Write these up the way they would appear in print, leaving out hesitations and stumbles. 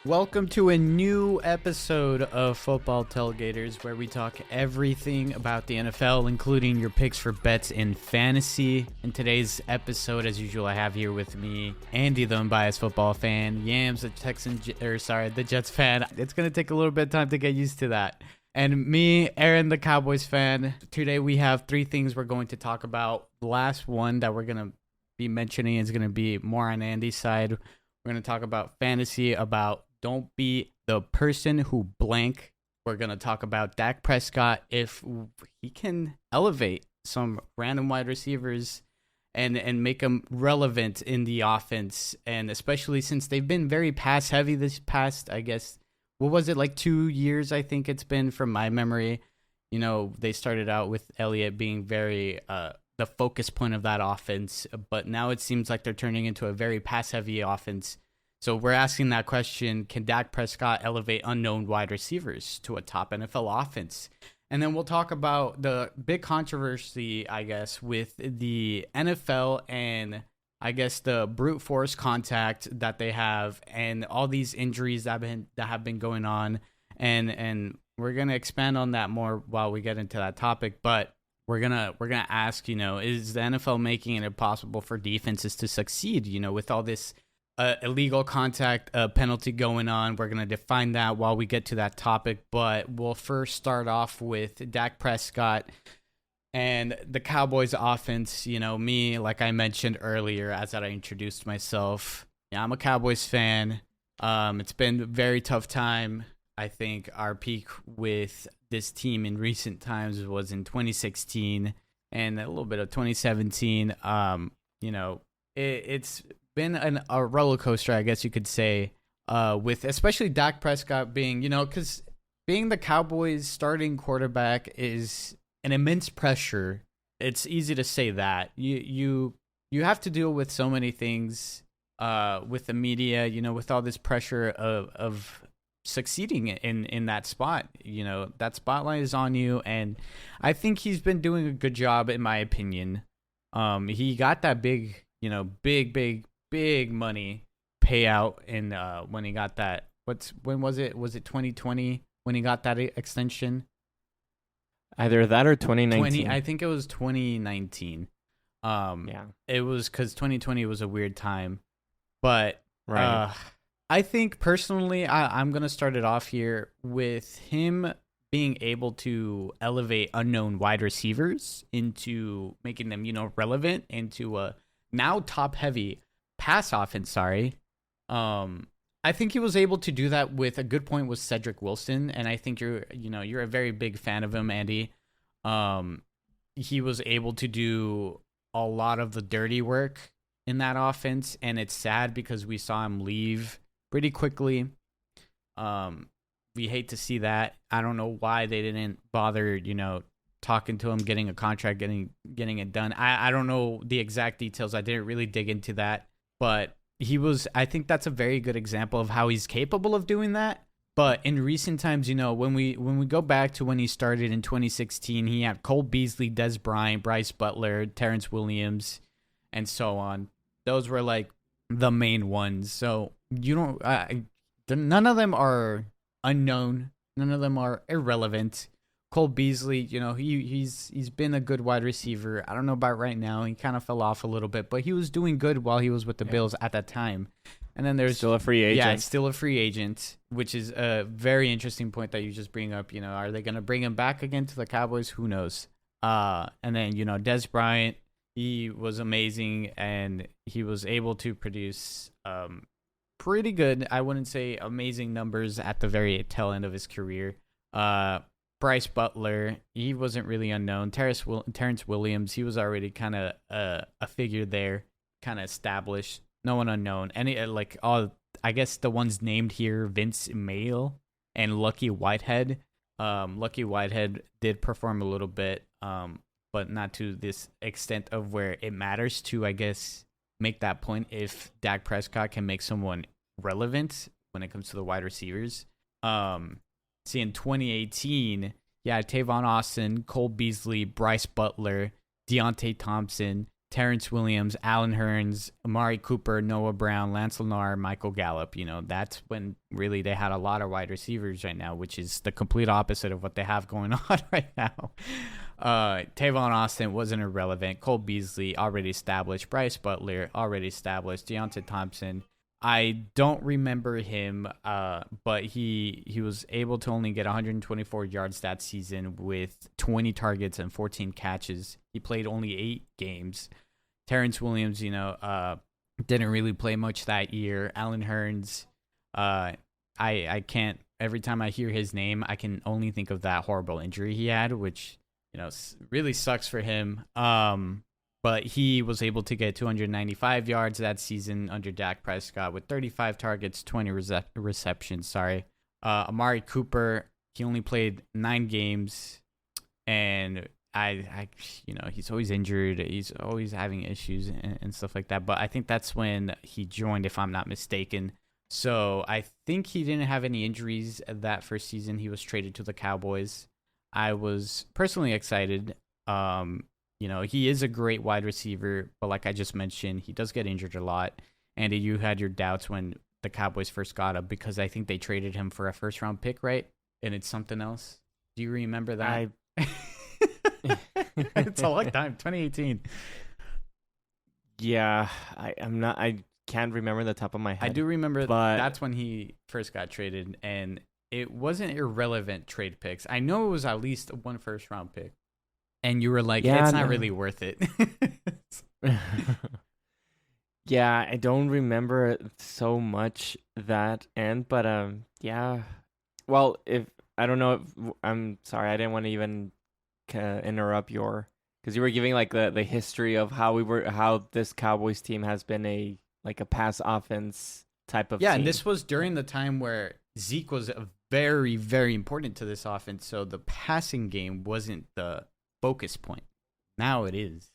Welcome to a new episode of Football Tailgaters, where we talk everything about the NFL, including your picks for bets in fantasy. In today's episode, as usual, I have here with me Andy, the unbiased football fan, Yams, the Jets fan. It's gonna take a little bit of time to get used to that. And me, Aaron, the Cowboys fan. Today we have three things we're going to talk about. The last one that we're gonna be mentioning is gonna be more on Andy's side. We're gonna talk about fantasy, about don't be the person who blank. We're going to talk about Dak Prescott, if he can elevate some random wide receivers and make them relevant in the offense. And especially since they've been very pass heavy this past, I guess, what was it, like 2 years, I think it's been from my memory. You know, they started out with Elliott being very the focus point of that offense. But now it seems like they're turning into a very pass heavy offense. So we're asking that question, can Dak Prescott elevate unknown wide receivers to a top NFL offense? And then we'll talk about the big controversy, I guess, with the NFL and I guess the brute force contact that they have and all these injuries that have been going on. And we're going to expand on that more while we get into that topic. But we're gonna ask, is the NFL making it impossible for defenses to succeed, with all this illegal contact penalty going on? We're going to define that while we get to that topic, but we'll first start off with Dak Prescott and the Cowboys offense. Me, like I mentioned earlier, as I introduced myself, I'm a Cowboys fan. It's been a very tough time. I think our peak with this team in recent times was in 2016 and a little bit of 2017. It's been a roller coaster, I guess you could say, with especially Dak Prescott being, because being the Cowboys starting quarterback is an immense pressure. It's easy to say that. You have to deal with so many things with the media, with all this pressure of succeeding in that spot. That spotlight is on you, and I think he's been doing a good job, in my opinion. He got that big money payout in when he got that. When was it? Was it 2020 when he got that extension? Either that or 2019. I think it was 2019. Yeah, it was because 2020 was a weird time, but right. I think personally, I'm gonna start it off here with him being able to elevate unknown wide receivers into making them, relevant into a now top heavy pass offense. I think he was able to do that with a good point with Cedric Wilson, and I think you're a very big fan of him, Andy. He was able to do a lot of the dirty work in that offense, and it's sad because we saw him leave pretty quickly. We hate to see that. I don't know why they didn't bother, talking to him, getting a contract, getting it done. I don't know the exact details. I didn't really dig into that, but I think that's a very good example of how he's capable of doing that. But in recent times, when we go back to when he started in 2016, he had Cole Beasley, Des Bryant, Bryce Butler, Terrence Williams, and so on. Those were like the main ones. So none of them are unknown. None of them are irrelevant. Cole Beasley, he's been a good wide receiver. I don't know about right now. He kind of fell off a little bit, but he was doing good while he was with the Bills at that time. And then there's still a free agent. Yeah, still a free agent, which is a very interesting point that you just bring up. Are they going to bring him back again to the Cowboys? Who knows? And then, Des Bryant, he was amazing, and he was able to produce pretty good, I wouldn't say amazing numbers at the very tail end of his career. Bryce Butler, he wasn't really unknown. Terrence Williams, he was already kind of a figure there, kind of established. No one unknown. I guess the ones named here, Vince Mail and Lucky Whitehead. Lucky Whitehead did perform a little bit, but not to this extent of where it matters to, I guess, make that point if Dak Prescott can make someone relevant when it comes to the wide receivers. See, in 2018, Tavon Austin, Cole Beasley, Bryce Butler, Deontay Thompson, Terrence Williams, Allen Hurns, Amari Cooper, Noah Brown, Lance Lennar, Michael Gallup. That's when really they had a lot of wide receivers right now, which is the complete opposite of what they have going on right now. Tavon Austin wasn't irrelevant. Cole Beasley already established. Bryce Butler already established. Deontay Thompson, I don't remember him, but he was able to only get 124 yards that season with 20 targets and 14 catches. He played only 8 games. Terrence Williams, didn't really play much that year. Allen Hurns, I can't. Every time I hear his name, I can only think of that horrible injury he had, which really sucks for him. But he was able to get 295 yards that season under Dak Prescott with 35 targets, 20 receptions. Amari Cooper, he only played 9 games, and he's always injured. He's always having issues and stuff like that. But I think that's when he joined, if I'm not mistaken. So I think he didn't have any injuries that first season. He was traded to the Cowboys. I was personally excited. He is a great wide receiver, but like I just mentioned, he does get injured a lot. And you had your doubts when the Cowboys first got him because I think they traded him for a first-round pick, right? And it's something else. Do you remember that? It's a long time, 2018. Yeah, I can't remember the top of my head. I do remember that's when he first got traded, and it wasn't irrelevant trade picks. I know it was at least one first-round pick. And you were like, it's not really worth it. Yeah, I don't remember so much that end, but yeah. Well, I don't know, I'm sorry, I didn't want to even interrupt because you were giving like the history of how this Cowboys team has been a pass offense type of team. And this was during the time where Zeke was very, very important to this offense, so the passing game wasn't the focus point. Now it is.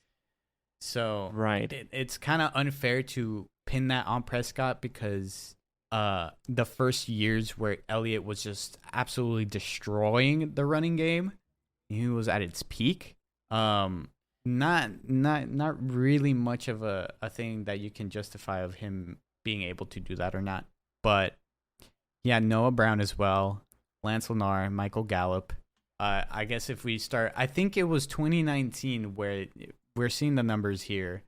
So right. It's kind of unfair to pin that on Prescott because the first years where Elliott was just absolutely destroying the running game, he was at its peak. Not really much of a thing that you can justify of him being able to do that or not. But yeah, Noah Brown as well, Lance Lennar, Michael Gallup. I guess if we start, I think it was 2019 where we're seeing the numbers here.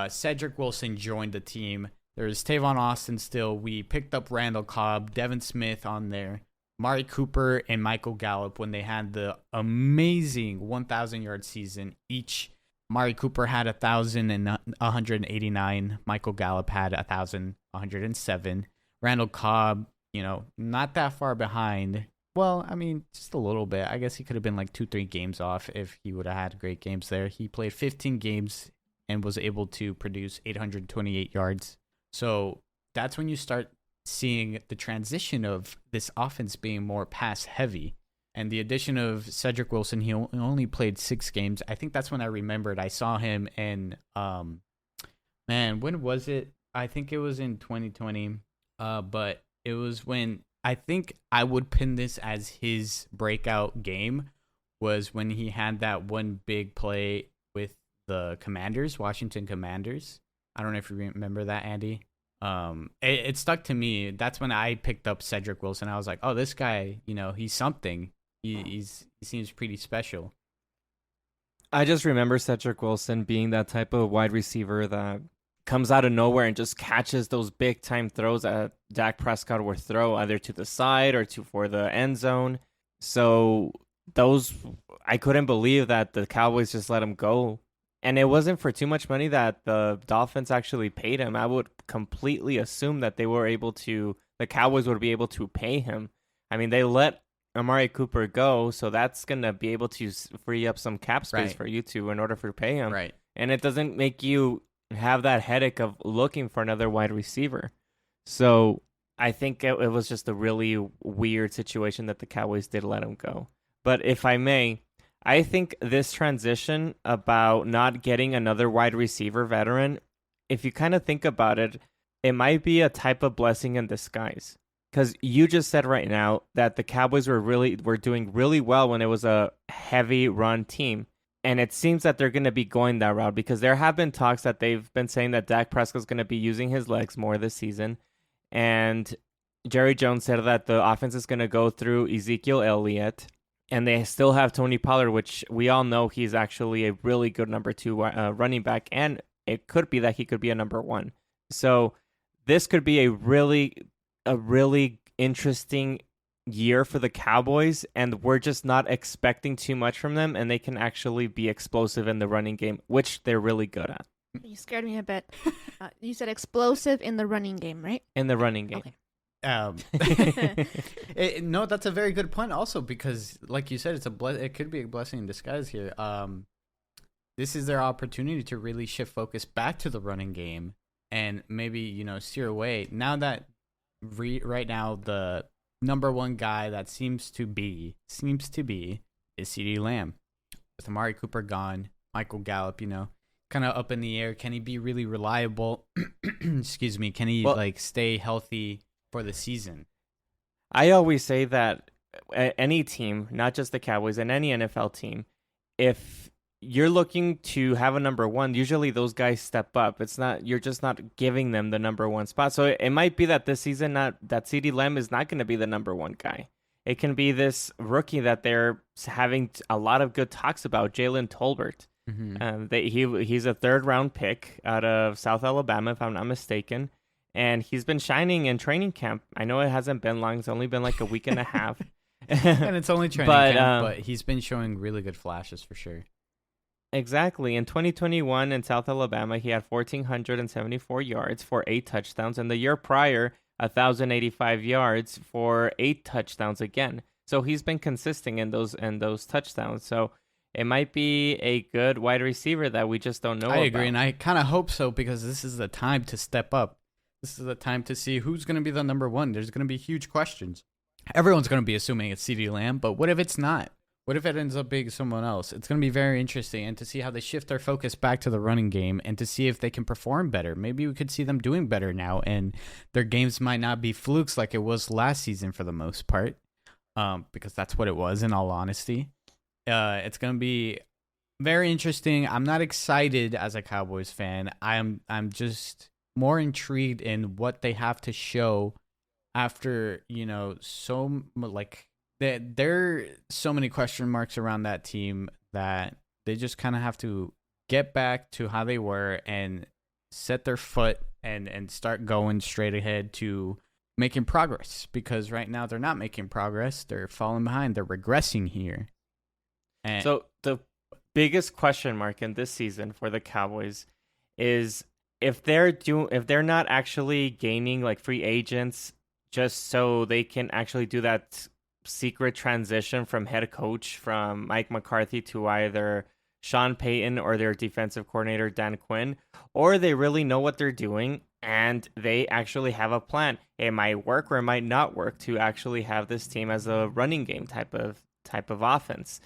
Cedric Wilson joined the team. There's Tavon Austin still. We picked up Randall Cobb, Devin Smith on there, Amari Cooper, and Michael Gallup when they had the amazing 1,000-yard season each. Amari Cooper had 1,189. Michael Gallup had 1,107. Randall Cobb, not that far behind. Well, I mean, just a little bit. I guess he could have been like 2-3 games off if he would have had great games there. He played 15 games and was able to produce 828 yards. So that's when you start seeing the transition of this offense being more pass heavy. And the addition of Cedric Wilson, he only played 6 games. I think that's when I remembered. I saw him in, when was it? I think it was in 2020. But it was when I think I would pin this as his breakout game was when he had that one big play with the Commanders, Washington Commanders. I don't know if you remember that, Andy. It stuck to me. That's when I picked up Cedric Wilson. I was like, oh, this guy, he's something. He seems pretty special. I just remember Cedric Wilson being that type of wide receiver that comes out of nowhere and just catches those big time throws that Dak Prescott would throw either to the side or for the end zone. So I couldn't believe that the Cowboys just let him go. And it wasn't for too much money that the Dolphins actually paid him. I would completely assume that the Cowboys would be able to pay him. I mean, they let Amari Cooper go, so that's going to be able to free up some cap space for you in order to pay him. Right. And it doesn't make you have that headache of looking for another wide receiver. So I think it was just a really weird situation that the Cowboys did let him go. But if I may, I think this transition about not getting another wide receiver veteran, if you kind of think about it, it might be a type of blessing in disguise. Because you just said right now that the Cowboys were doing really well when it was a heavy run team. And it seems that they're going to be going that route because there have been talks that they've been saying that Dak Prescott's going to be using his legs more this season. And Jerry Jones said that the offense is going to go through Ezekiel Elliott. And they still have Tony Pollard, which we all know he's actually a really good number 2 running back. And it could be that he could be a number 1. So this could be a really interesting year for the Cowboys, and we're just not expecting too much from them, and they can actually be explosive in the running game, which they're really good at. You scared me a bit. You said explosive in the running game, right? In the running game. Okay. No, that's a very good point also, because like you said, it could be a blessing in disguise here. This is their opportunity to really shift focus back to the running game and maybe, steer away. Now that right now the number 1 guy that seems to be is CeeDee Lamb. With Amari Cooper gone, Michael Gallup, kind of up in the air. Can he be really reliable? Excuse me. Can he stay healthy for the season? I always say that any team, not just the Cowboys, and any NFL team, if you're looking to have a number 1, usually those guys step up. You're just not giving them the number 1 spot. So it might be that this season, that CeeDee Lamb is not going to be the number 1 guy. It can be this rookie that they're having a lot of good talks about, Jalen Tolbert. Mm-hmm. He's a 3rd-round pick out of South Alabama, if I'm not mistaken. And he's been shining in training camp. I know it hasn't been long. It's only been like a week and a half. And it's only training camp, but he's been showing really good flashes for sure. Exactly. In 2021 in South Alabama, he had 1,474 yards for 8 touchdowns. And the year prior, 1,085 yards for 8 touchdowns again. So he's been consistent in those touchdowns. So it might be a good wide receiver that we just don't know about. I agree, and I kind of hope so, because this is the time to step up. This is the time to see who's going to be the number 1. There's going to be huge questions. Everyone's going to be assuming it's CeeDee Lamb, but what if it's not? What if it ends up being someone else? It's going to be very interesting, and to see how they shift their focus back to the running game and to see if they can perform better. Maybe we could see them doing better now, and their games might not be flukes like it was last season for the most part, because that's what it was, in all honesty. It's going to be very interesting. I'm not excited as a Cowboys fan. I'm just more intrigued in what they have to show after, there are so many question marks around that team that they just kind of have to get back to how they were and set their foot and start going straight ahead to making progress, because right now they're not making progress. They're falling behind. They're regressing here. And so the biggest question mark in this season for the Cowboys is if they're not actually gaining like free agents just so they can actually do that secret transition from head coach from Mike McCarthy to either Sean Payton or their defensive coordinator Dan Quinn, or they really know what they're doing and they actually have a plan. It might work or it might not work to actually have this team as a running game type of offense.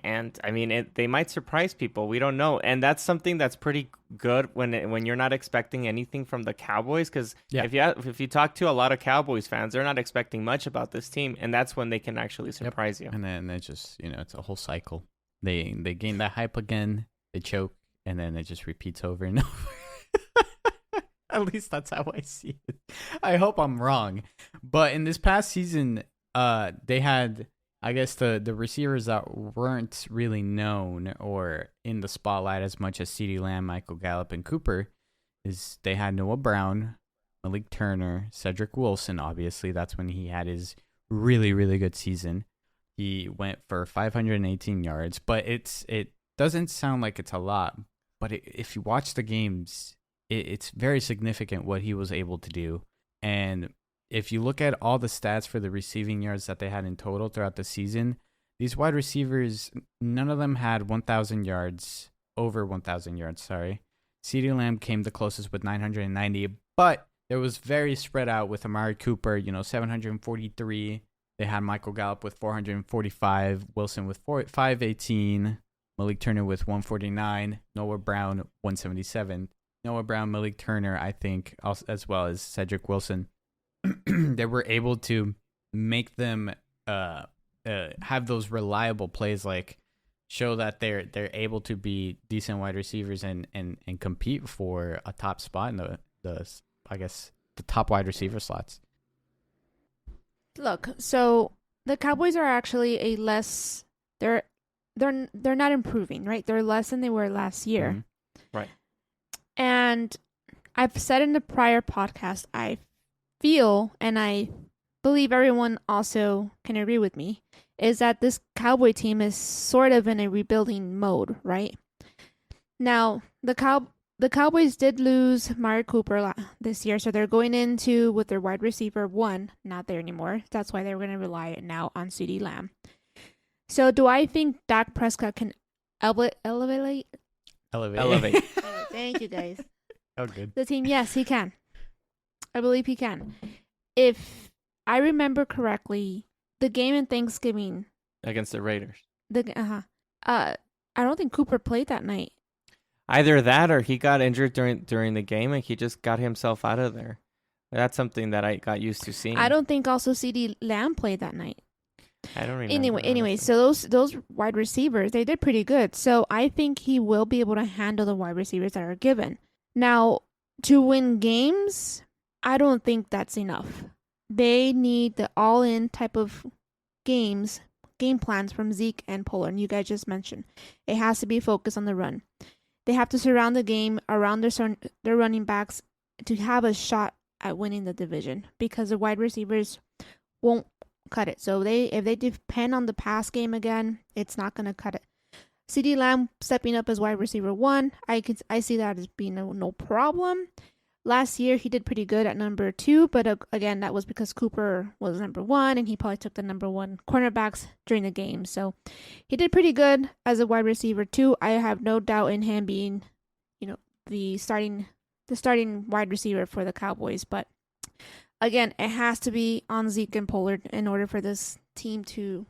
And I mean, they might surprise people. We don't know, and that's something that's pretty good when you're not expecting anything from the Cowboys. Because if you talk to a lot of Cowboys fans, they're not expecting much about this team, and that's when they can actually surprise you. And then they just, it's a whole cycle. They gain that hype again, they choke, and then it just repeats over and over. At least that's how I see it. I hope I'm wrong, but in this past season, they had, I guess, the receivers that weren't really known or in the spotlight as much as CeeDee Lamb, Michael Gallup, and Cooper. Is they had Noah Brown, Malik Turner, Cedric Wilson. Obviously, that's when he had his really, really good season. He went for 518 yards, but it doesn't sound like it's a lot. But if you watch the games, it's very significant what he was able to do. And if you look at all the stats for the receiving yards that they had in total throughout the season, these wide receivers, none of them had 1,000 yards, over 1,000 yards, sorry. CeeDee Lamb came the closest with 990, but it was very spread out with Amari Cooper, 743. They had Michael Gallup with 445, Wilson with 518, Malik Turner with 149, Noah Brown 177. Noah Brown, Malik Turner, I think, as well as Cedric Wilson, they were able to make them have those reliable plays like show that they're able to be decent wide receivers and compete for a top spot in the I guess the top wide receiver slots. Look, so the Cowboys are actually a less they're not improving, right? They're less than they were last year. Mm-hmm. Right. And I've said in the prior podcast, I feel, and I believe everyone also can agree with me, is that this Cowboy team is sort of in a rebuilding mode, right? Now, the Cowboys did lose Mari Cooper this year, so they're going into with their wide receiver 1, not there anymore. That's why they're going to rely now on CeeDee Lamb. So do I think Dak Prescott can elevate? Thank you, guys. Oh, good. The team, yes, he can. I believe he can. If I remember correctly, the game in Thanksgiving against the Raiders. I don't think Cooper played that night. Either that or he got injured during the game and he just got himself out of there. That's something that I got used to seeing. I don't think also CeeDee Lamb played that night. I don't remember. Anyway, so those wide receivers, they did pretty good. So I think he will be able to handle the wide receivers that are given. Now, to win games, I don't think that's enough. They need the all-in type of game plans from Zeke and Pollard. You guys just mentioned. It has to be focused on the run. They have to surround the game around their running backs to have a shot at winning the division because the wide receivers won't cut it. So if they depend on the pass game again, it's not going to cut it. CeeDee Lamb stepping up as wide receiver 1, I see that as being no problem. Last year he did pretty good at number 2, but again that was because Cooper was number 1 and he probably took the number 1 cornerbacks during the game. So he did pretty good as a wide receiver 2. I have no doubt in him being, the starting wide receiver for the Cowboys. But again, it has to be on Zeke and Pollard in order for this team to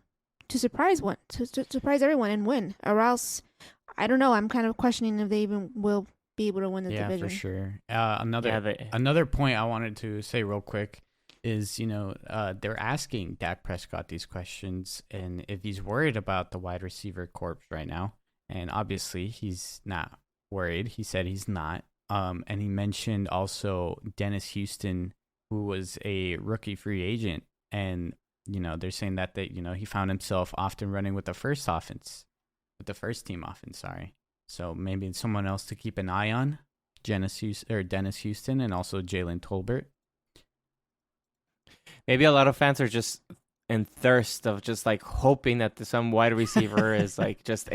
surprise surprise everyone and win. Or else, I don't know. I'm kind of questioning if they even will be able to win the division. Yeah, for sure. Another point I wanted to say real quick is, they're asking Dak Prescott these questions and if he's worried about the wide receiver corps right now. And obviously he's not worried. He said he's not. And he mentioned also Dennis Houston, who was a rookie free agent. And, they're saying that he found himself often running with the first team offense, sorry. So maybe it's someone else to keep an eye on, Dennis Houston, and also Jalen Tolbert. Maybe a lot of fans are just in thirst of just like hoping that some wide receiver is like just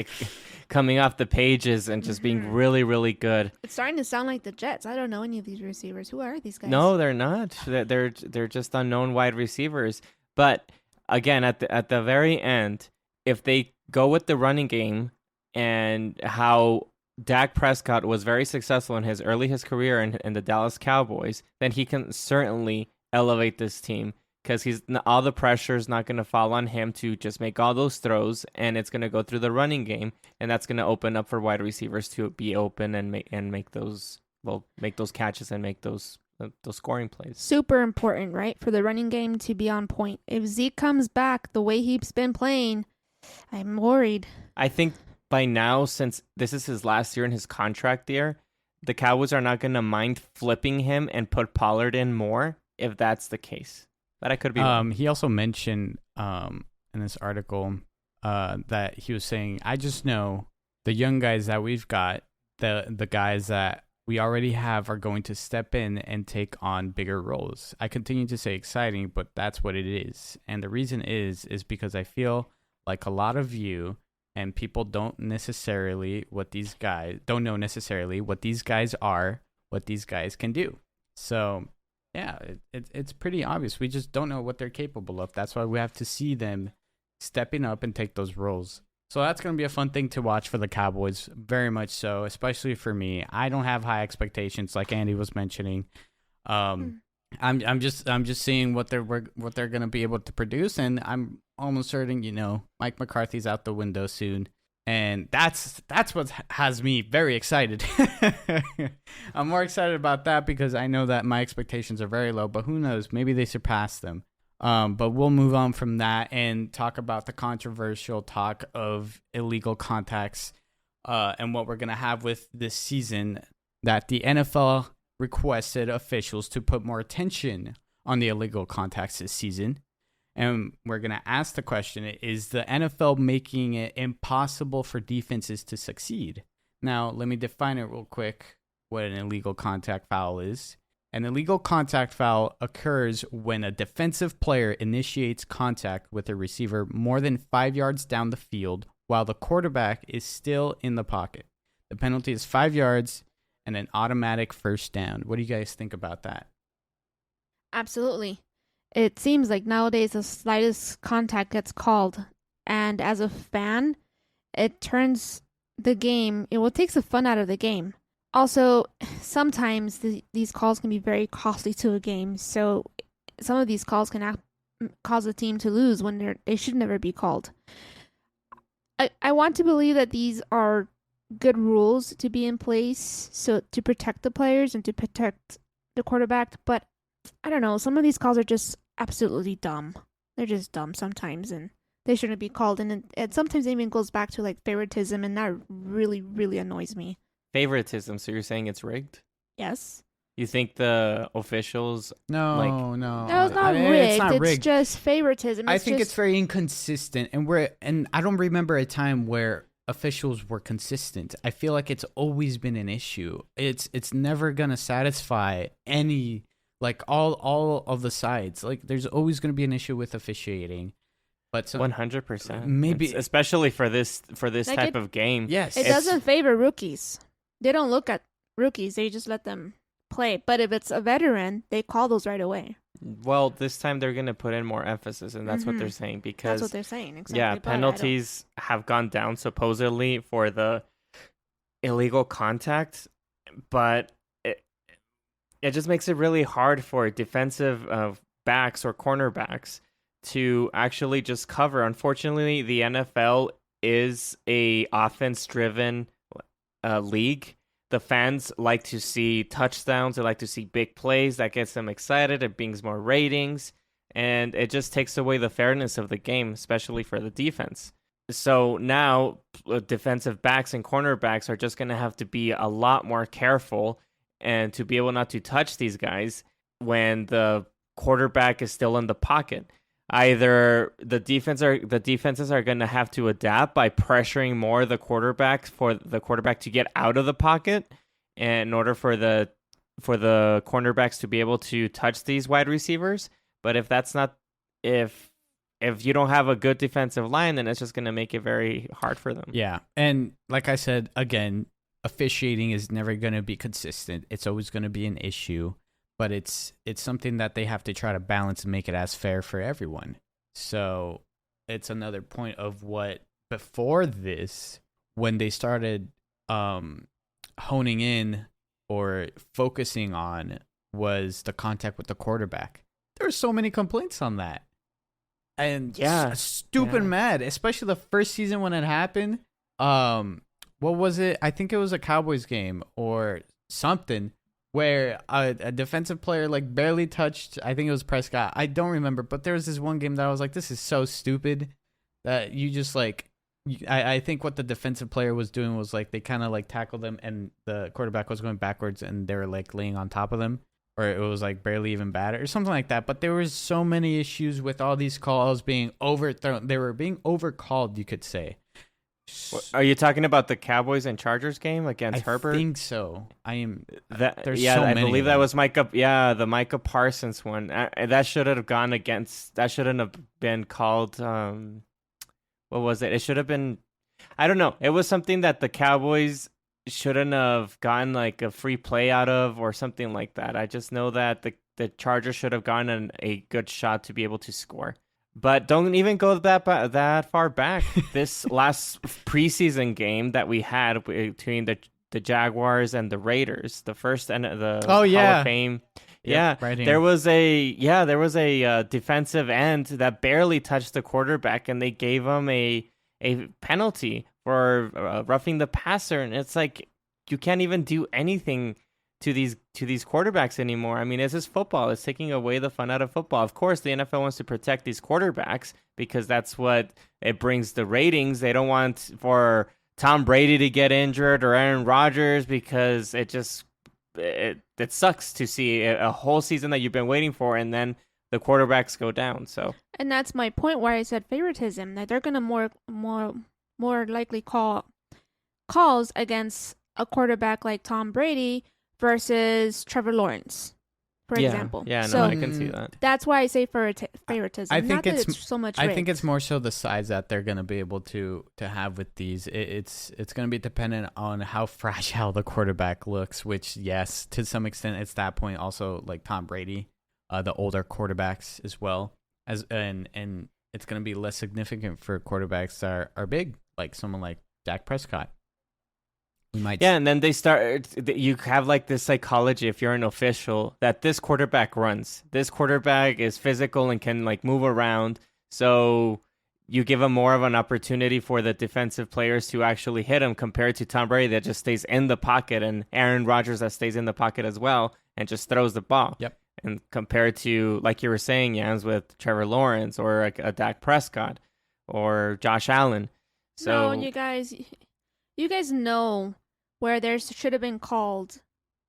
coming off the pages and just being really, really good. It's starting to sound like the Jets. I don't know any of these receivers. Who are these guys? No, they're not. They're just unknown wide receivers. But again, at the very end, if they go with the running game and how Dak Prescott was very successful in his career in the Dallas Cowboys, then he can certainly elevate this team because all the pressure is not going to fall on him to just make all those throws, and it's going to go through the running game, and that's going to open up for wide receivers to be open and make those catches and make those scoring plays. Super important, right? For the running game to be on point. If Zeke comes back the way he's been playing, I'm worried. I think by now, since this is his last year in his contract year, the Cowboys are not going to mind flipping him and put Pollard in more if that's the case. But I could be wrong. He also mentioned in this article that he was saying, I just know the young guys that we've got, the guys that we already have are going to step in and take on bigger roles. I continue to say exciting, but that's what it is. And the reason is because I feel like a lot of you and people don't know necessarily what these guys are, what these guys can do. So yeah, it's pretty obvious. We just don't know what they're capable of. That's why we have to see them stepping up and take those roles. So that's going to be a fun thing to watch for the Cowboys, very much so, especially for me. I don't have high expectations like Andy was mentioning. I'm just seeing what they're going to be able to produce, and I'm almost certain, Mike McCarthy's out the window soon. And that's what has me very excited. I'm more excited about that because I know that my expectations are very low, but who knows? Maybe they surpass them. But we'll move on from that and talk about the controversial talk of illegal contacts and what we're going to have with this season, that the NFL requested officials to put more attention on the illegal contacts this season. And we're going to ask the question, is the NFL making it impossible for defenses to succeed? Now, let me define it real quick, what an illegal contact foul is. An illegal contact foul occurs when a defensive player initiates contact with a receiver more than 5 yards down the field while the quarterback is still in the pocket. The penalty is 5 yards and an automatic first down. What do you guys think about that? Absolutely. It seems like nowadays the slightest contact gets called. And as a fan, it turns the game, it takes the fun out of the game. Also, sometimes these calls can be very costly to a game. So some of these calls can cause a team to lose when they should never be called. I want to believe that these are good rules to be in place so to protect the players and to protect the quarterback. But I don't know. Some of these calls are just absolutely dumb. They're just dumb sometimes, and they shouldn't be called. And it sometimes even goes back to like favoritism, and that really, really annoys me. Favoritism. So you're saying it's rigged? Yes. You think the officials? No. No, it's not rigged. It's just favoritism. I think it's very inconsistent, and I don't remember a time where officials were consistent. I feel like it's always been an issue. It's never gonna satisfy any, like, all of the sides. Like, there's always gonna be an issue with officiating. But 100%. Maybe especially for this like type of game. Yes, it doesn't favor rookies. They don't look at rookies. They just let them play. But if it's a veteran, they call those right away. Well, this time they're going to put in more emphasis, and that's what they're saying. Because that's what they're saying, exactly. Yeah, penalties have gone down supposedly for the illegal contact, but it just makes it really hard for defensive backs or cornerbacks to actually just cover. Unfortunately, the NFL is a offense-driven league. The fans like to see touchdowns. They like to see big plays. That gets them excited. It brings more ratings. And it just takes away the fairness of the game, especially for the defense. So now defensive backs and cornerbacks are just going to have to be a lot more careful and to be able not to touch these guys when the quarterback is still in the pocket. Either the defenses are going to have to adapt by pressuring more the quarterback for the quarterback to get out of the pocket, and in order for the cornerbacks to be able to touch these wide receivers. But if that's not, if you don't have a good defensive line, then it's just going to make it very hard for them. Yeah, and like I said, again, officiating is never going to be consistent. It's always going to be an issue. But it's something that they have to try to balance and make it as fair for everyone. So it's another point of what, before this, when they started honing in or focusing on, was the contact with the quarterback. There were so many complaints on that. And stupid mad, especially the first season when it happened. What was it? I think it was a Cowboys game or something, where a defensive player like barely touched, I think it was Prescott. I don't remember, but there was this one game that I was like, this is so stupid that you just like, I think what the defensive player was doing was like, they kind of like tackled them and the quarterback was going backwards and they were like laying on top of them, or it was like barely even batted or something like that. But there was so many issues with all these calls being overthrown. They were being overcalled, you could say. Are you talking about the Cowboys and Chargers game against Herbert? I think so. I believe that was Micah. Yeah, the Micah Parsons one. That shouldn't have been called. What was it? It should have been. I don't know. It was something that the Cowboys shouldn't have gotten like a free play out of or something like that. I just know that the Chargers should have gotten a good shot to be able to score. But don't even go that far back. This last preseason game that we had between the Jaguars and the Raiders, the first and the Hall of Fame. Right here. There was a defensive end that barely touched the quarterback, and they gave him a penalty for roughing the passer. And it's like, you can't even do anything to these quarterbacks anymore. I mean, this is football. It's taking away the fun out of football. Of course, the NFL wants to protect these quarterbacks because that's what it brings the ratings. They don't want for Tom Brady to get injured or Aaron Rodgers because it sucks to see a whole season that you've been waiting for and then the quarterbacks go down. So, and that's my point where I said favoritism, that they're gonna more likely call calls against a quarterback like Tom Brady versus Trevor Lawrence, for example. Yeah, no, so I can see that. That's why I say favoritism. I think Not that it's so much. I think it's more so the size that they're going to be able to have with these. It's going to be dependent on how fragile the quarterback looks. Which, yes, to some extent, it's that point. Also, like Tom Brady, the older quarterbacks as well and it's going to be less significant for quarterbacks that are big, like someone like Dak Prescott. And then they start. You have like this psychology if you're an official that this quarterback runs. This quarterback is physical and can like move around. So you give him more of an opportunity for the defensive players to actually hit him compared to Tom Brady that just stays in the pocket and Aaron Rodgers that stays in the pocket as well and just throws the ball. Yep. And compared to, like you were saying, Jans, with Trevor Lawrence or like a Dak Prescott or Josh Allen. So no, you guys know where there should have been called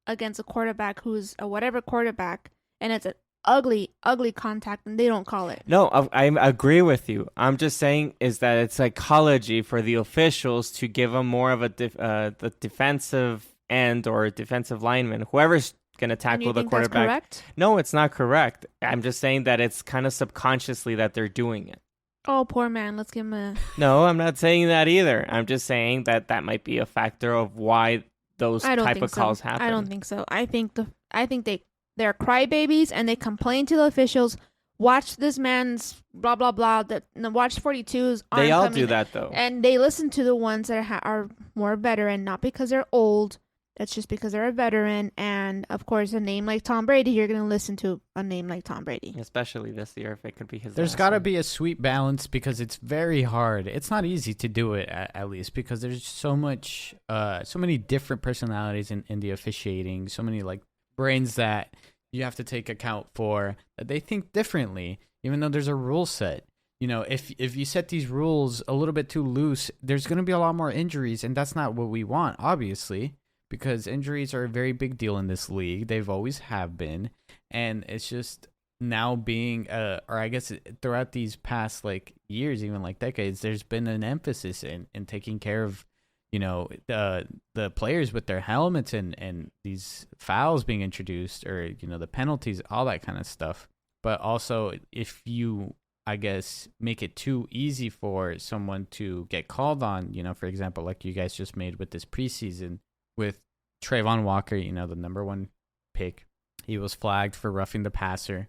against a quarterback who's a whatever quarterback, and it's an ugly contact, and they don't call it. No, I agree with you. I'm just saying is that it's psychology for the officials to give them more of a the defensive end or defensive lineman, whoever's going to tackle the quarterback. That's correct? No, it's not correct. I'm just saying that it's kind of subconsciously that they're doing it. Oh, poor man. Let's give him a... No, I'm not saying that either. I'm just saying that might be a factor of why those type of calls happen. I don't think so. I think they're crybabies and they complain to the officials. Watch this man's blah blah blah. Watch 42s. They all do that though, and they listen to the ones that are more veteran, not because they're old. That's just because they're a veteran, and of course, a name like Tom Brady, you're going to listen to a name like Tom Brady. Especially this year, if it could be his. There's got to be a sweet balance because it's very hard. It's not easy to do it, at least, because there's so many different personalities in the officiating, so many like brains that you have to take account for that they think differently, even though there's a rule set. You know, if you set these rules a little bit too loose, there's going to be a lot more injuries, and that's not what we want, obviously. Because injuries are a very big deal in this league. They've always have been. And it's just now being, or I guess throughout these past like years, even like decades, there's been an emphasis in taking care of, you know, the players with their helmets and these fouls being introduced or, you know, the penalties, all that kind of stuff. But also if you, I guess, make it too easy for someone to get called on, you know, for example, like you guys just made with this preseason, with Trayvon Walker, you know, the number one pick. He was flagged for roughing the passer.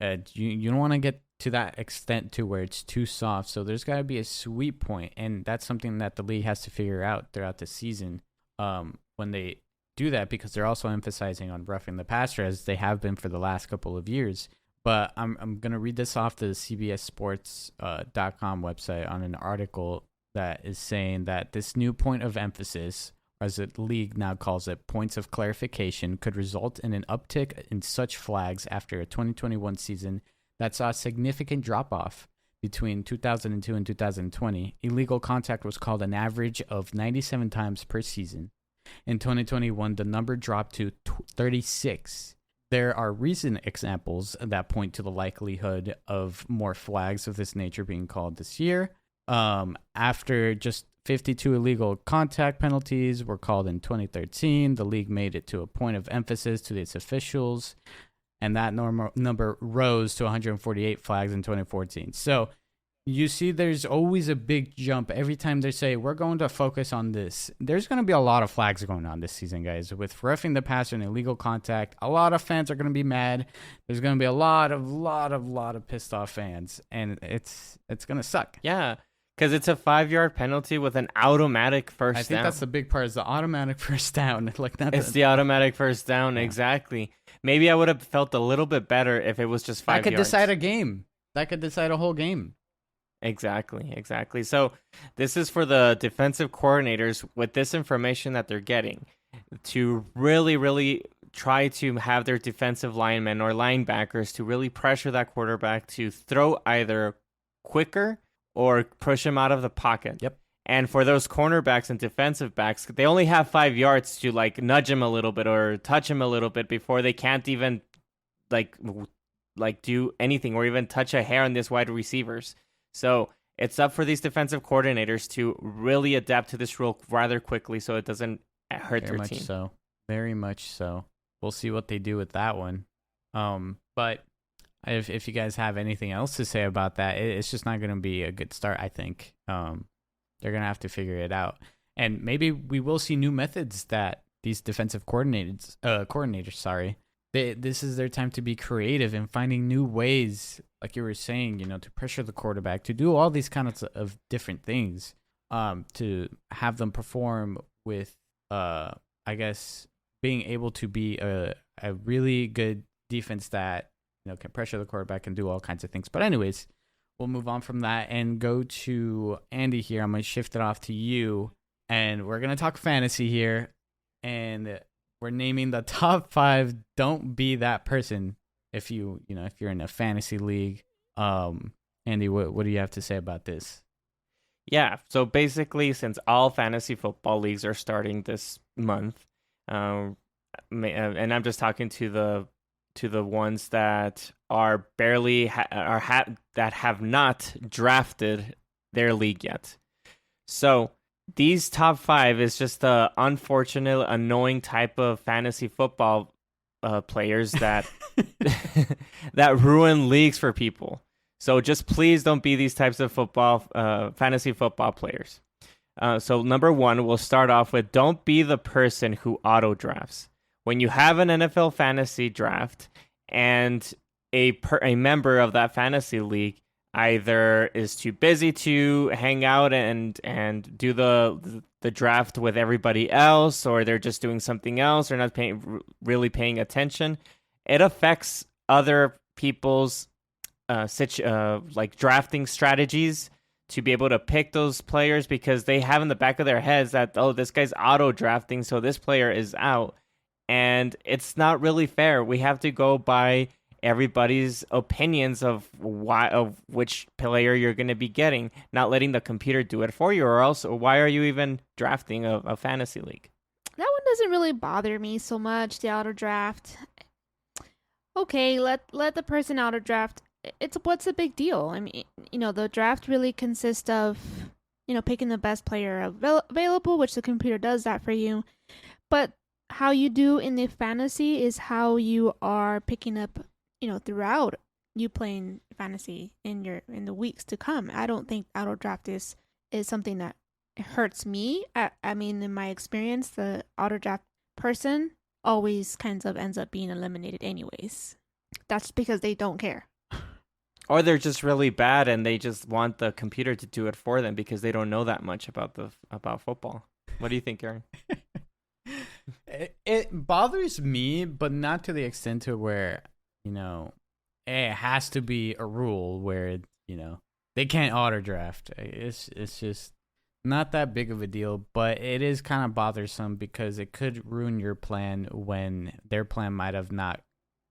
You don't want to get to that extent to where it's too soft. So there's got to be a sweet point, and that's something that the league has to figure out throughout the season when they do that, because they're also emphasizing on roughing the passer as they have been for the last couple of years. But I'm going to read this off the CBSSports.com website on an article that is saying that this new point of emphasis, as the league now calls it, points of clarification, could result in an uptick in such flags after a 2021 season that saw a significant drop-off. Between 2002 and 2020, illegal contact was called an average of 97 times per season. In 2021, the number dropped to 36. There are recent examples that point to the likelihood of more flags of this nature being called this year. After just 52 illegal contact penalties were called in 2013. The league made it to a point of emphasis to its officials, and that number rose to 148 flags in 2014. So you see there's always a big jump every time they say, we're going to focus on this. There's going to be a lot of flags going on this season, guys. With roughing the passer and illegal contact, a lot of fans are going to be mad. There's going to be a lot of pissed off fans, and it's going to suck. Yeah. Because it's a 5-yard penalty with an automatic first down. I think that's the big part, is the automatic first down. It's the automatic first down, yeah. Exactly. Maybe I would have felt a little bit better if it was just 5 yards. That could decide a game. That could decide a whole game. Exactly. So this is for the defensive coordinators with this information that they're getting to really try to have their defensive linemen or linebackers to really pressure that quarterback to throw either quicker or push him out of the pocket. Yep. And for those cornerbacks and defensive backs, they only have 5 yards to like nudge him a little bit or touch him a little bit before they can't even like do anything or even touch a hair on these wide receivers. So it's up for these defensive coordinators to really adapt to this rule rather quickly so it doesn't hurt their team. So very much so. We'll see what they do with that one. But if you guys have anything else to say about that, it's just not going to be a good start, I think. They're going to have to figure it out. And maybe we will see new methods that these defensive coordinators, this is their time to be creative and finding new ways, like you were saying, to pressure the quarterback, to do all these kinds of different things, to have them perform with, I guess, being able to be a really good defense that, can pressure the quarterback and do all kinds of things. But anyways, we'll move on from that and go to Andy here. I'm going to shift it off to you, and we're going to talk fantasy here, and we're naming the top 5 don't be that person if you're in a fantasy league. Andy, what do you have to say about this? Yeah, so basically, since all fantasy football leagues are starting this month, and I'm just talking to the ones that are barely that have not drafted their league yet. So these top 5 is just the unfortunate, annoying type of fantasy football players that that ruin leagues for people. So just please don't be these types of fantasy football players. So number 1, we'll start off with don't be the person who auto drafts. When you have an NFL fantasy draft and a member of that fantasy league either is too busy to hang out and do the draft with everybody else, or they're just doing something else, or not really paying attention, it affects other people's like drafting strategies to be able to pick those players, because they have in the back of their heads that, oh, this guy's auto drafting, so this player is out. And it's not really fair. We have to go by everybody's opinions of which player you're going to be getting, not letting the computer do it for you, or else why are you even drafting a fantasy league? That one doesn't really bother me so much, the auto draft. Okay, let the person auto draft. What's the big deal? I mean, the draft really consists of, picking the best player available, which the computer does that for you. But how you do in the fantasy is how you are picking up, throughout you playing fantasy in the weeks to come. I don't think auto draft is something that hurts me. I mean, in my experience, the auto draft person always kind of ends up being eliminated anyways. That's because they don't care. Or they're just really bad and they just want the computer to do it for them because they don't know that much about football. What do you think, Aaron? It bothers me, but not to the extent to where, it has to be a rule where, they can't auto draft. It's just not that big of a deal, but it is kind of bothersome because it could ruin your plan when their plan might have not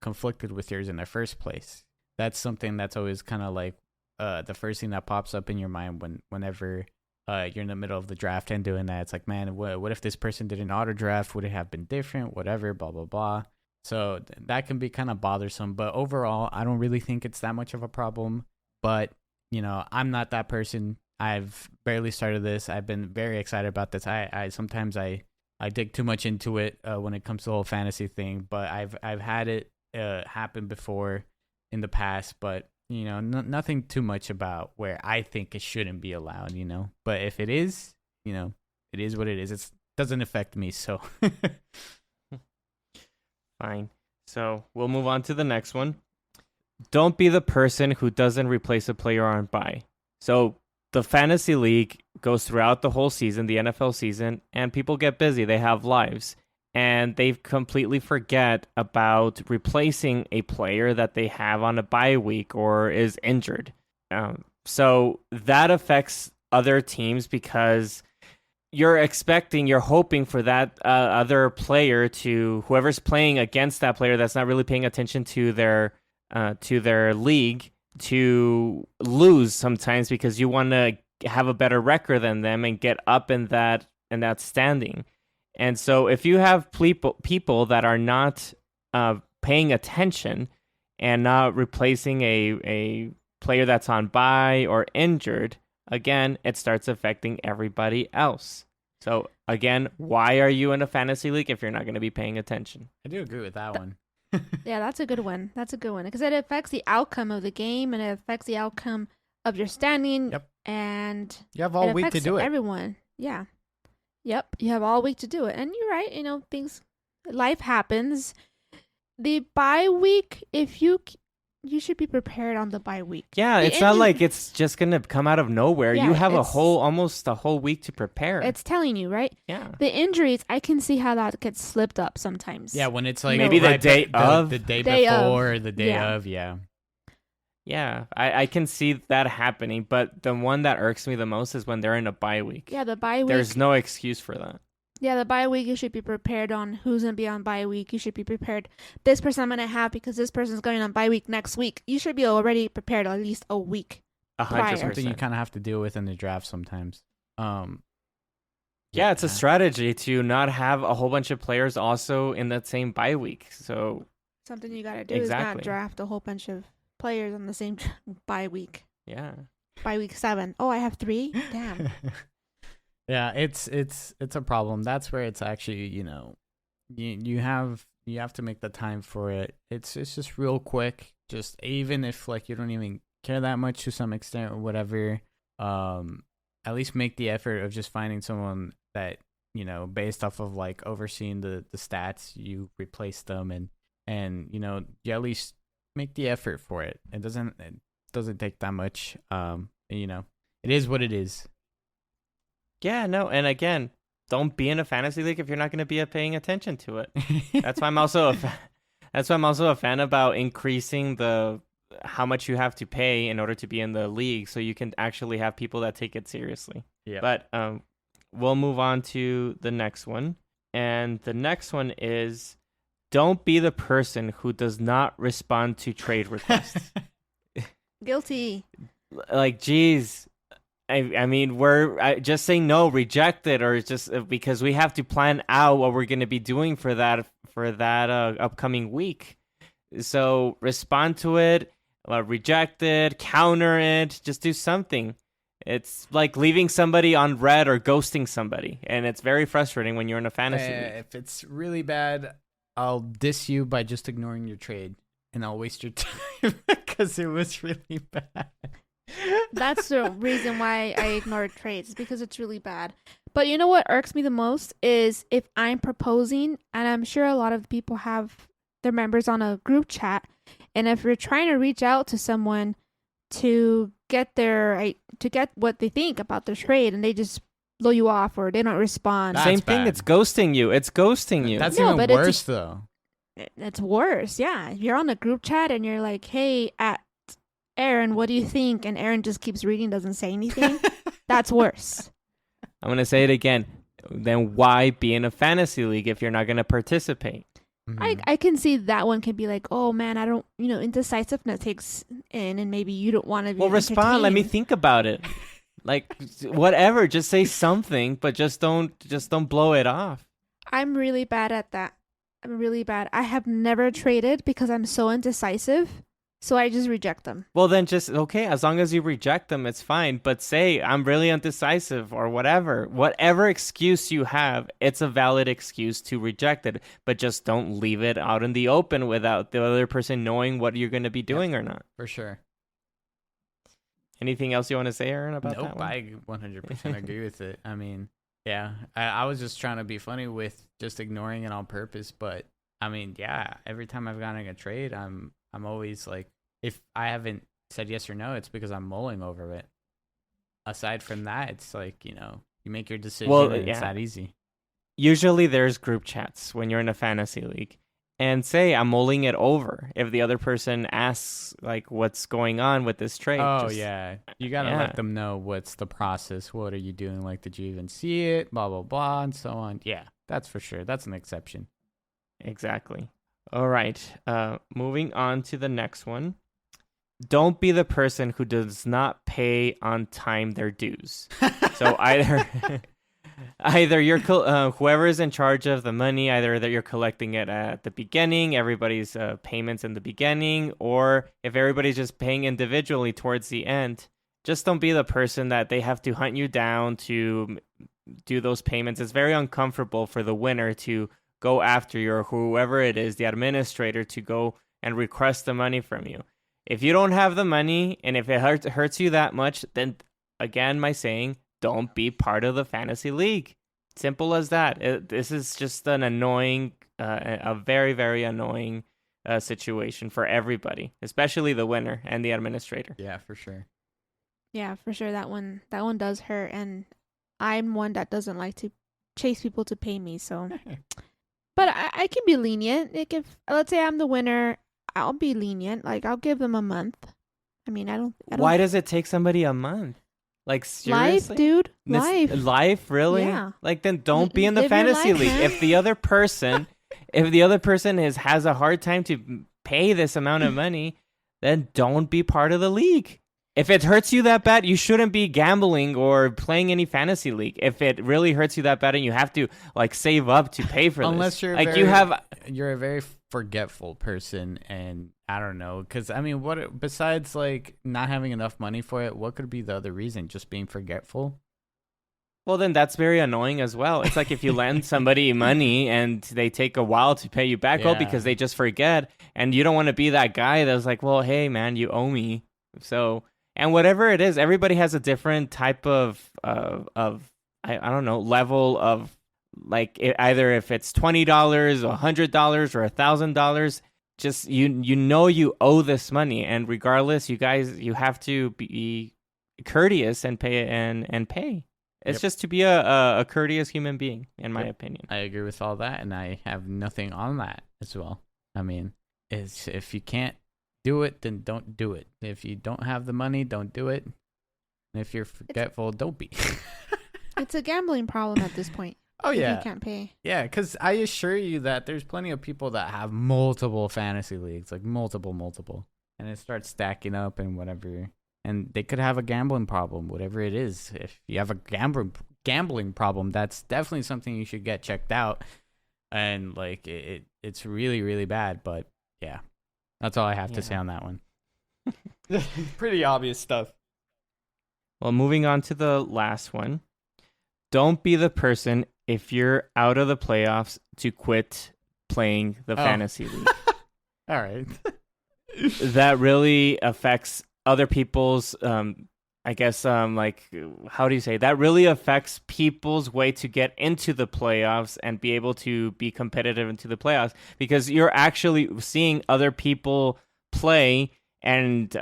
conflicted with yours in the first place. That's something that's always kind of like the first thing that pops up in your mind whenever you're in the middle of the draft and doing that. It's like, man, what if this person did an auto draft? Would it have been different? Whatever, blah, blah, blah. So that can be kind of bothersome. But overall, I don't really think it's that much of a problem. But, I'm not that person. I've barely started this. I've been very excited about this. I sometimes I dig too much into it when it comes to the whole fantasy thing. But I've had it happen before in the past. But nothing too much about where I think it shouldn't be allowed, But if it is, it is what it is. It doesn't affect me, so. Fine. So we'll move on to the next one. Don't be the person who doesn't replace a player on bye. So the fantasy league goes throughout the whole season, the NFL season, and people get busy. They have lives. And they completely forget about replacing a player that they have on a bye week or is injured. So that affects other teams because you're hoping for that other player whoever's playing against that player that's not really paying attention to their league to lose sometimes because you want to have a better record than them and get up in that standing. And so if you have people that are not paying attention and not replacing a player that's on bye or injured, again, it starts affecting everybody else. So again, why are you in a fantasy league if you're not going to be paying attention? I do agree with that one. Yeah, that's a good one. That's a good one because it affects the outcome of the game and it affects the outcome of your standing. Yep. And you have all week to do it. Everyone, yeah. Yep, you have all week to do it, and you're right. Life happens. The bye week, if you should be prepared on the bye week. Yeah, it's not like it's just gonna come out of nowhere. Yeah, you have almost a whole week to prepare. It's telling you, right? Yeah. The injuries, I can see how that gets slipped up sometimes. Yeah, when it's like maybe the day of, the day before, or the day of. Yeah. Yeah, I can see that happening, but the one that irks me the most is when they're in a bye week. Yeah, the bye week. There's no excuse for that. Yeah, the bye week, you should be prepared on who's going to be on bye week. You should be prepared. This person I'm going to have because this person's going on bye week next week. You should be already prepared at least a week 100%. Something you kind of have to deal with in the draft sometimes. Yeah, it's a strategy to not have a whole bunch of players also in that same bye week. So something you got to do is not draft a whole bunch of players on the same bye week. Yeah. By week 7. Oh, I have 3? Damn. Yeah, it's a problem. That's where it's actually, you have to make the time for it. It's just real quick. Just even if like you don't even care that much to some extent or whatever, at least make the effort of just finding someone that, based off of like overseeing the stats, you replace them and you at least make the effort for it. It doesn't take that much. It is what it is. Yeah, no, and again, don't be in a fantasy league if you're not going to be paying attention to it. That's why I'm also a fan about increasing how much you have to pay in order to be in the league, so you can actually have people that take it seriously. Yeah. But we'll move on to the next one, and the next one is don't be the person who does not respond to trade requests. Guilty. Like, geez. I mean, we're just saying no, reject it, or just because we have to plan out what we're going to be doing for that upcoming week. So respond to it, reject it, counter it, just do something. It's like leaving somebody on red or ghosting somebody, and it's very frustrating when you're in a fantasy league. If it's really bad, I'll diss you by just ignoring your trade, and I'll waste your time because it was really bad. That's the reason why I ignore trades, because it's really bad. But you know what irks me the most is if I'm proposing, and I'm sure a lot of people have their members on a group chat, and if you're trying to reach out to someone to get what they think about the trade, and they just blow you off or they don't respond. Same thing. It's ghosting you. That's even worse, though. It's worse. Yeah, you're on a group chat and you're like, "Hey, at Aaron, what do you think?" And Aaron just keeps reading, doesn't say anything. That's worse. I'm going to say it again. Then why be in a fantasy league if you're not going to participate? Mm-hmm. I can see that one can be like, oh man, I don't, indecisiveness takes in, and maybe you don't want to be. Well, respond. Let me think about it. Like, whatever. Just say something, but just don't blow it off. I'm really bad at that. I'm really bad. I have never traded because I'm so indecisive. So I just reject them. Well, then okay, as long as you reject them, it's fine. But say, I'm really indecisive or whatever. Whatever excuse you have, it's a valid excuse to reject it. But just don't leave it out in the open without the other person knowing what you're going to be doing or not. For sure. Anything else you want to say, Aaron, about that one? I 100% agree with it. I mean, yeah, I was just trying to be funny with just ignoring it on purpose. But, I mean, yeah, every time I've gotten a trade, I'm always like, if I haven't said yes or no, it's because I'm mulling over it. Aside from that, it's like, you make your decision and it's that easy. Usually there's group chats when you're in a fantasy league. and say, I'm mulling it over. If the other person asks, like, what's going on with this trade. Oh, yeah. You got to let them know what's the process. What are you doing? Like, did you even see it? Blah, blah, blah, and so on. Yeah, that's for sure. That's an exception. Exactly. All right. Moving on to the next one. Don't be the person who does not pay on time their dues. So either you're whoever is in charge of the money, either that you're collecting it at the beginning, everybody's payments in the beginning, or if everybody's just paying individually towards the end, just don't be the person that they have to hunt you down to do those payments. It's very uncomfortable for the winner to go after you, or whoever it is, the administrator, to go and request the money from you. If you don't have the money, and if it hurts you that much, then again, my saying, don't be part of the fantasy league. Simple as that. This is just an annoying, a very, very annoying situation for everybody, especially the winner and the administrator. Yeah, for sure. Yeah, for sure. That one does hurt, and I'm one that doesn't like to chase people to pay me. So, but I can be lenient. Like if let's say I'm the winner, I'll be lenient. Like I'll give them a month. I mean, I don't. Why does it take somebody a month? Like seriously? Life, dude. Life, really? Yeah. Like then don't be in the Live your fantasy life, league. man. If the other person, has a hard time to pay this amount of money, then don't be part of the league. If it hurts you that bad, you shouldn't be gambling or playing any fantasy league. If it really hurts you that bad and you have to like save up to pay for Unless this. you're like you're a very forgetful person, and I don't know, because I mean, what besides like not having enough money for it, what could be the other reason? Just being forgetful? Well, then that's very annoying as well. It's like if you lend somebody money and they take a while to pay you back, because they just forget, and you don't want to be that guy that's like, well, hey man, you owe me. So, and whatever it is, everybody has a different type of I don't know, level of like either if it's $20 or $100 or $1,000, just you owe this money, and regardless, you have to be courteous and pay and pay. It's just to be a courteous human being, in my opinion. I agree with all that, and I have nothing on that as well. I mean, if you can't do it, then don't do it. If you don't have the money, don't do it. And if you're forgetful, don't be. It's a gambling problem at this point. Oh, yeah. If you can't pay. Yeah, because I assure you that there's plenty of people that have multiple fantasy leagues, like multiple. And it starts stacking up and whatever. And they could have a gambling problem, whatever it is. If you have a gambling problem, that's definitely something you should get checked out. And like it's really, really bad. But yeah, that's all I have to say on that one. Pretty obvious stuff. Well, moving on to the last one. Don't be the person, if you're out of the playoffs, to quit playing the fantasy league. All right. That really affects other people's, I guess, like, how do you say? That really affects people's way to get into the playoffs and be able to be competitive into the playoffs, because you're actually seeing other people play, and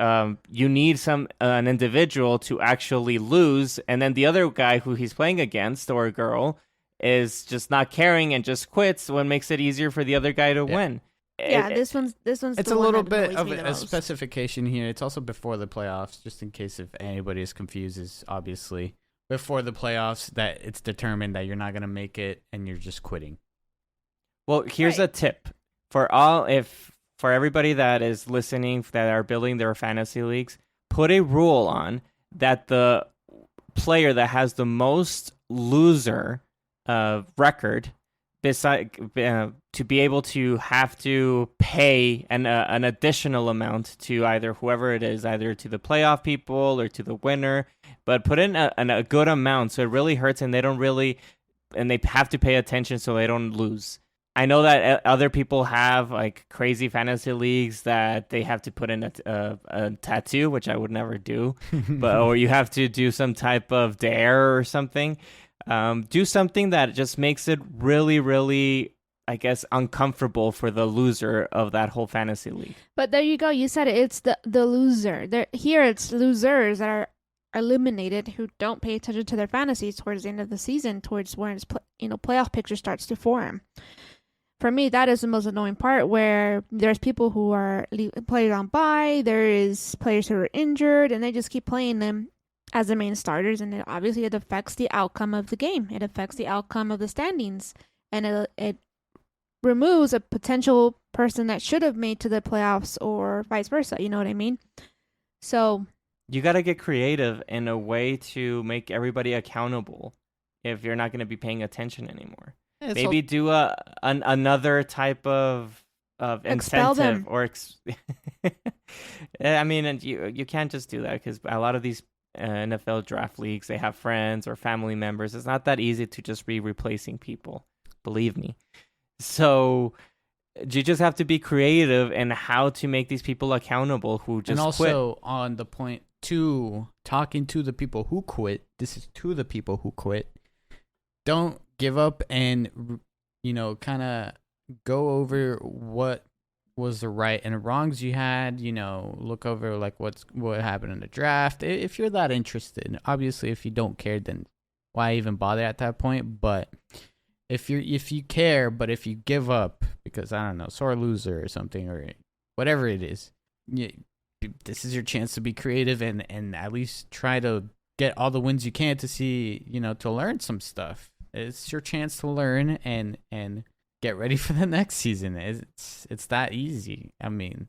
you need an individual to actually lose, and then the other guy who he's playing against, or a girl, is just not caring and just quits, what makes it easier for the other guy to win. Yeah, this one's. It's the a one little that bit annoys of me the a most. specification here. It's also before the playoffs, just in case if anybody is confused. Is obviously before the playoffs that it's determined that you're not going to make it and you're just quitting. Well, here's a tip for everybody that is listening that are building their fantasy leagues. Put a rule on that the player that has the most loser record, to be able to have to pay an additional amount to either whoever it is, either to the playoff people or to the winner, but put in a good amount so it really hurts and they have to pay attention so they don't lose. I know that other people have like crazy fantasy leagues that they have to put in a tattoo, which I would never do, or you have to do some type of dare or something. Do something that just makes it really, really, I guess, uncomfortable for the loser of that whole fantasy league. But there you go. You said it. It's the loser. Here it's losers that are eliminated who don't pay attention to their fantasies towards the end of the season, towards when playoff picture starts to form. for me, that is the most annoying part, where there's people who are players on bye, there is players who are injured, and they just keep playing them as the main starters, and it affects the outcome of the game. It affects the outcome of the standings, and it removes a potential person that should have made to the playoffs or vice versa. You know what I mean? So you got to get creative in a way to make everybody accountable if you're not going to be paying attention anymore. Yeah, maybe do another type of incentive or I mean, and you can't just do that, because a lot of these NFL draft leagues, they have friends or family members. It's not that easy to just be replacing people, believe me. So you just have to be creative in how to make these people accountable who just quit. And also on the point to talking to the people who quit, this is to the people who quit. Don't give up, and kind of go over what was the right and wrongs you had. Look over like what happened in the draft. If you're that interested, obviously, if you don't care, then why even bother at that point? But if you care, but if you give up because, I don't know, sore loser or something or whatever it is, this is your chance to be creative and at least try to get all the wins you can to see, to learn some stuff. It's your chance to learn and get ready for the next season. It's that easy. I mean,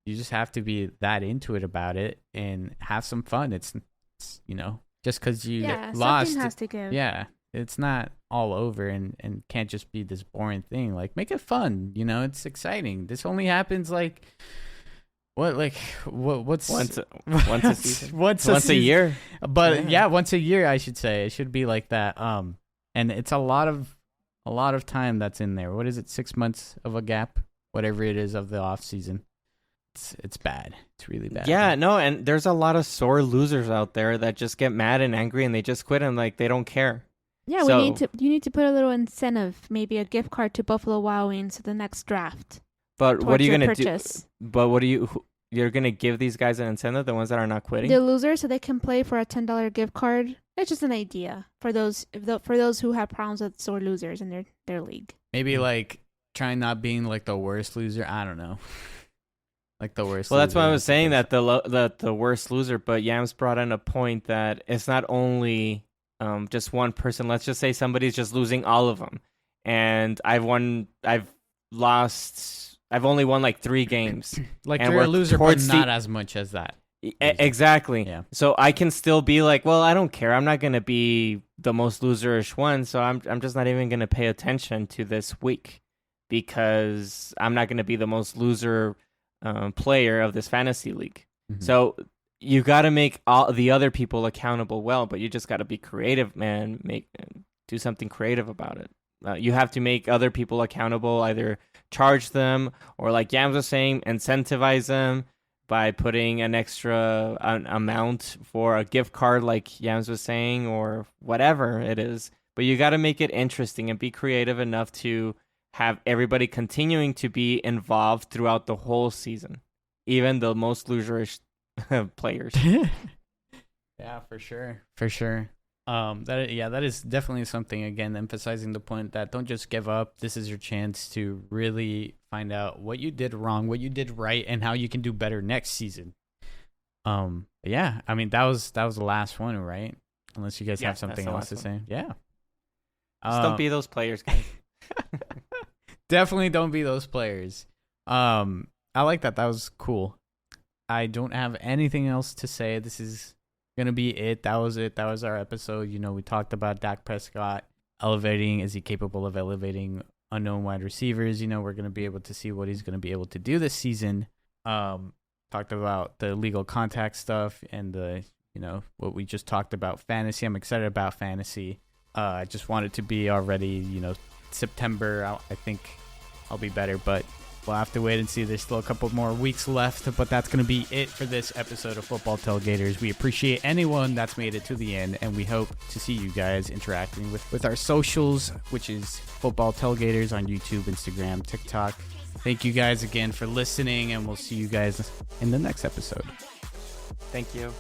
you just have to be that into it about it and have some fun. It's just because you lost. Something has to give. Yeah, it's not all over and can't just be this boring thing. Like, make it fun. It's exciting. This only happens like what's once a season, once a year. But yeah, once a year, I should say. It should be like that. And it's a lot of time that's in there. What is it? 6 months of a gap, whatever it is, of the off season. It's bad. It's really bad. Yeah, no, and there's a lot of sore losers out there that just get mad and angry and they just quit and like they don't care. Yeah, you need to put a little incentive, maybe a gift card to Buffalo Wild Wings for the next draft. But what are you gonna do? But you're gonna give these guys an incentive, the ones that are not quitting? The losers, so they can play for a $10 gift card. It's just an idea for those who have problems with sore losers in their league. Maybe like try not being like the worst loser. I don't know. Like the worst. Well, that's why I was saying that the worst loser. But Yams brought in a point that it's not only just one person. Let's just say somebody's just losing all of them, and I've only won like 3 games. Like, you're a loser, but not as much as that. Exactly. Yeah. So I can still be like, well, I don't care. I'm not going to be the most loserish one. So I'm just not even going to pay attention to this week because I'm not going to be the most loser player of this fantasy league. Mm-hmm. So you got to make all the other people accountable well, but you just got to be creative, man. Do something creative about it. You have to make other people accountable, either charge them or, like Yams was saying, incentivize them by putting an extra amount for a gift card, like Yams was saying, or whatever it is. But you got to make it interesting and be creative enough to have everybody continuing to be involved throughout the whole season, even the most loserish players. Yeah, for sure. That is definitely something, again, emphasizing the point that don't just give up. This is your chance to really find out what you did wrong, what you did right, and how you can do better next season. Yeah, I mean, that was the last one, right? Unless you guys have something else to say. Yeah. Just don't be those players, guys. Definitely don't be those players. I like that. That was cool. I don't have anything else to say. This is gonna be it. That was our episode. We talked about Dak Prescott elevating. Is he capable of elevating unknown wide receivers? We're gonna be able to see what he's gonna be able to do this season. Talked about the illegal contact stuff and the what we just talked about, fantasy. I'm excited about fantasy. I just want it to be already September. I think I'll be better, but we'll have to wait and see. There's still a couple more weeks left, but that's going to be it for this episode of Football Tailgaters. We appreciate anyone that's made it to the end, and we hope to see you guys interacting with our socials, which is Football Tailgaters on YouTube, Instagram, TikTok. Thank you guys again for listening, and we'll see you guys in the next episode. Thank you.